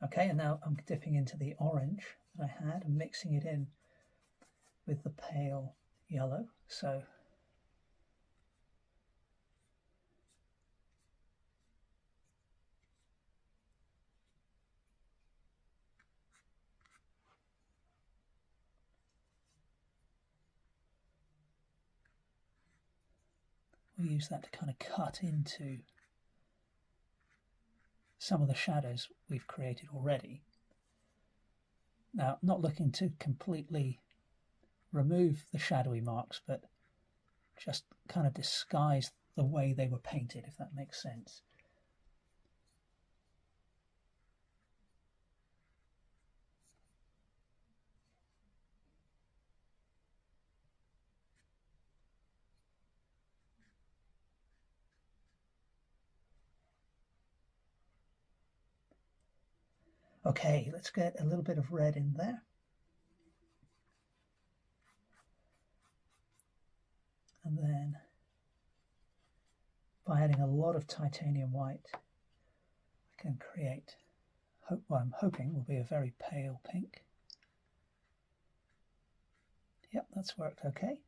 Okay, and now I'm dipping into the orange that I had and mixing it in with the pale yellow. So we'll use that to kind of cut into some of the shadows we've created already. Now, not looking to completely remove the shadowy marks, but just kind of disguise the way they were painted, if that makes sense. Okay, let's get a little bit of red in there. And then by adding a lot of titanium white, I can create what I'm hoping will be a very pale pink. Yep, that's worked okay.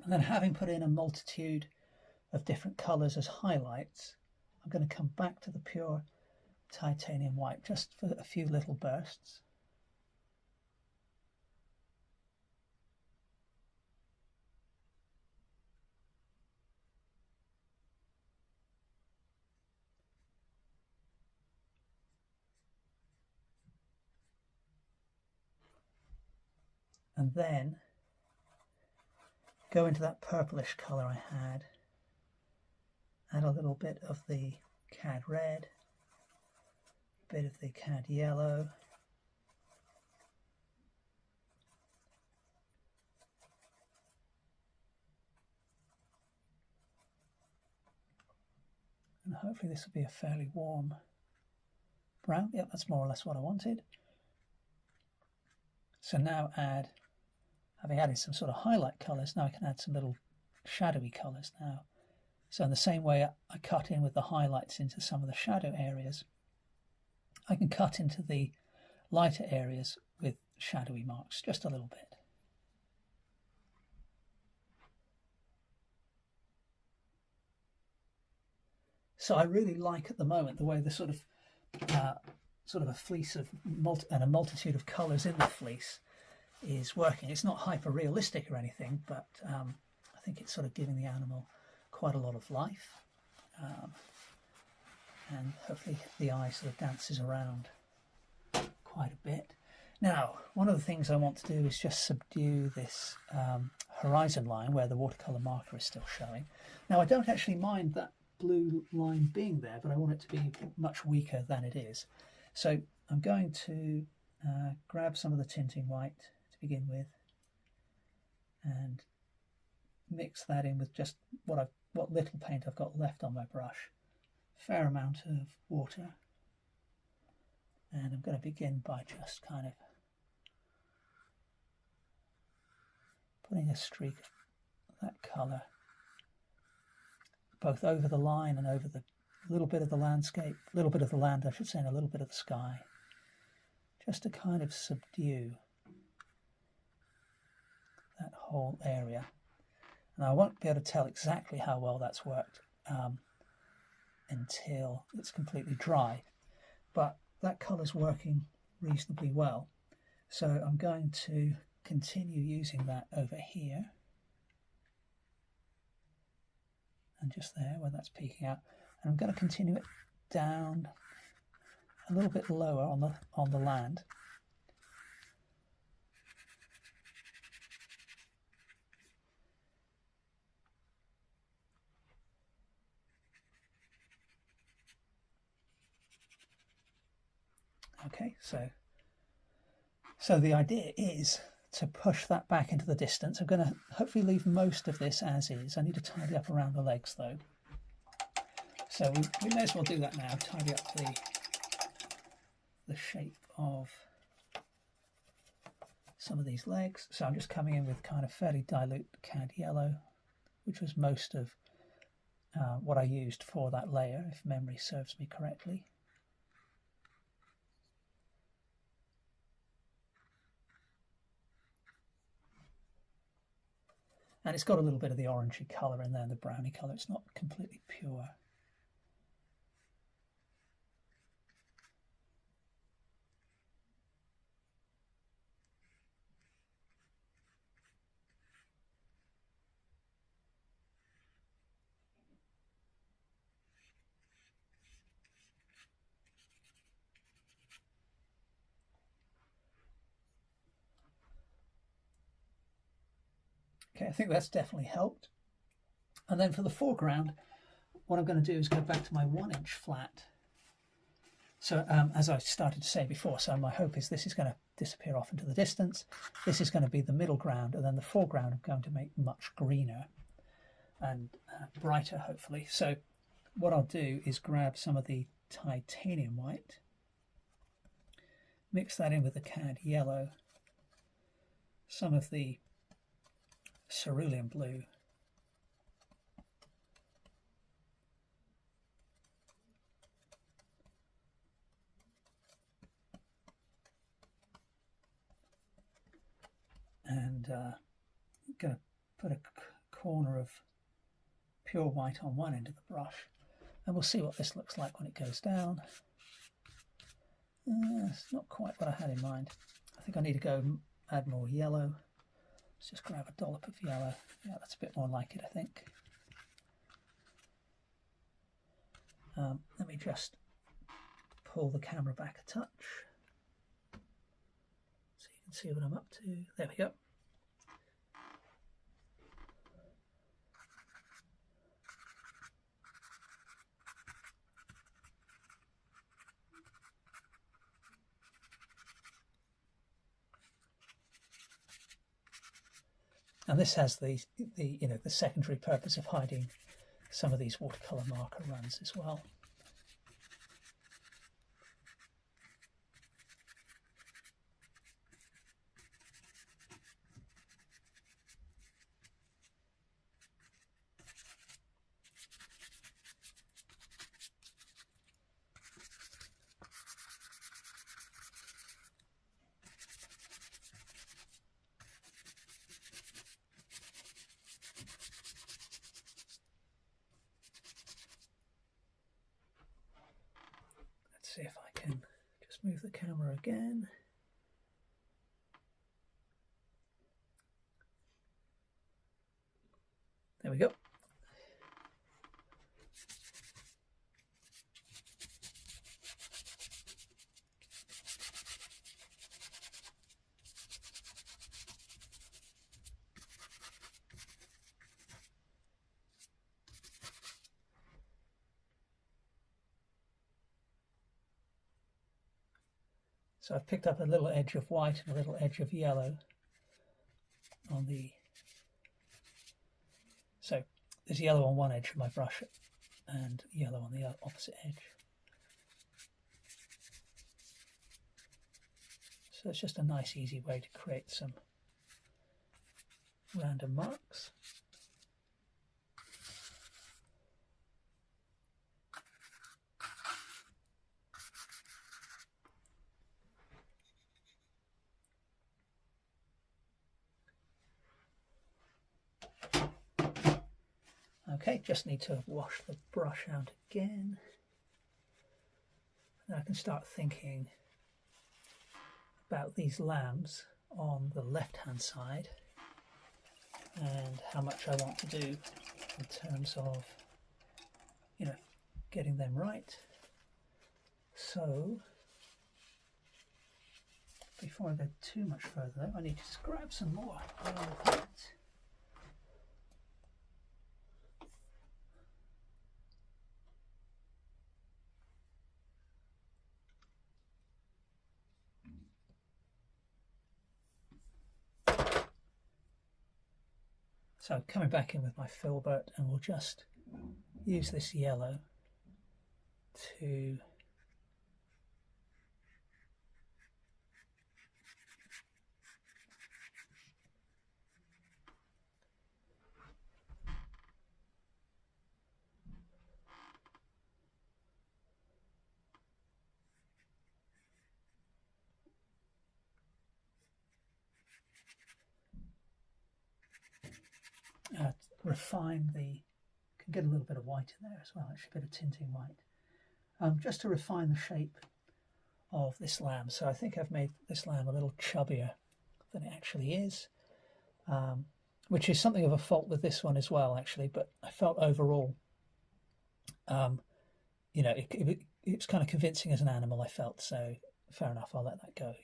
And then having put in a multitude of different colors as highlights, I'm going to come back to the pure titanium white just for a few little bursts. And then go into that purplish color I had, add a little bit of the cad red, a bit of the cad yellow, and hopefully this will be a fairly warm brown. Yep, that's more or less what I wanted. So now having added some sort of highlight colors, now I can add some little shadowy colors now. So in the same way I cut in with the highlights into some of the shadow areas, I can cut into the lighter areas with shadowy marks just a little bit. So I really like at the moment the way the sort of a fleece of and a multitude of colours in the fleece is working. It's not hyper realistic or anything, but I think it's sort of giving the animal quite a lot of life, and hopefully the eye sort of dances around quite a bit. Now, one of the things I want to do is just subdue this horizon line where the watercolour marker is still showing. Now, I don't actually mind that blue line being there, but I want it to be much weaker than it is. So I'm going to grab some of the tinting white to begin with and mix that in with just what little paint I've got left on my brush. Fair amount of water. And I'm going to begin by just kind of putting a streak of that colour both over the line and over the little bit of the landscape, a little bit of the land, I should say, and a little bit of the sky, just to kind of subdue that whole area. And I won't be able to tell exactly how well that's worked until it's completely dry. But that colour's working reasonably well. So I'm going to continue using that over here. And just there where that's peeking out. And I'm going to continue it down a little bit lower on the land. Okay, so the idea is to push that back into the distance. I'm going to hopefully leave most of this as is. I need to tidy up around the legs though. So we may as well do that now, tidy up the shape of some of these legs. So I'm just coming in with kind of fairly dilute cad yellow, which was most of what I used for that layer, if memory serves me correctly. And it's got a little bit of the orangey colour in there, the browny colour. It's not completely pure. Okay, I think that's definitely helped. And then for the foreground, what I'm going to do is go back to my 1-inch flat. So as I started to say before, so my hope is this is going to disappear off into the distance. This is going to be the middle ground, and then the foreground I'm going to make much greener and brighter, hopefully. So what I'll do is grab some of the titanium white, mix that in with the cad yellow, some of the cerulean blue, and I'm going to put a corner of pure white on one end of the brush, and we'll see what this looks like when it goes down. It's not quite what I had in mind. I think I need to go add more yellow. Let's just grab a dollop of yellow. Yeah, that's a bit more like it, I think. Let me just pull the camera back a touch so you can see what I'm up to. There we go. And this has the secondary purpose of hiding some of these watercolor marker runs as well. See if I can just move the camera again. There we go. So I've picked up a little edge of white and a little edge of yellow on the... So there's yellow on one edge of my brush and yellow on the opposite edge. So it's just a nice, easy way to create some random marks. Okay, just need to wash the brush out again. And I can start thinking about these lambs on the left-hand side and how much I want to do in terms of, getting them right. So, before I go too much further though, I need to just grab some more oil paint. So coming back in with my filbert, and we'll just use this yellow to refine the, can get a little bit of white in there as well, actually a bit of tinting white, just to refine the shape of this lamb. So I think I've made this lamb a little chubbier than it actually is, which is something of a fault with this one as well, actually, but I felt overall, it's kind of convincing as an animal, I felt, so fair enough, I'll let that go.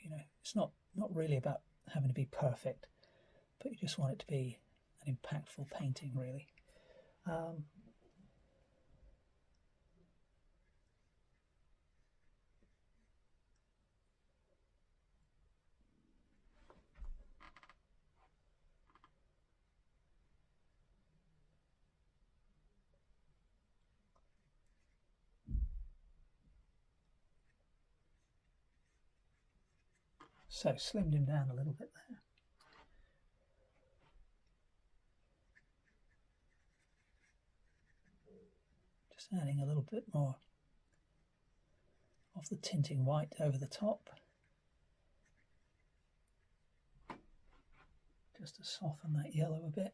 It's not really about having to be perfect, but you just want it to be an impactful painting, really. So slimmed him down a little bit there. Just adding a little bit more of the tinting white over the top, just to soften that yellow a bit.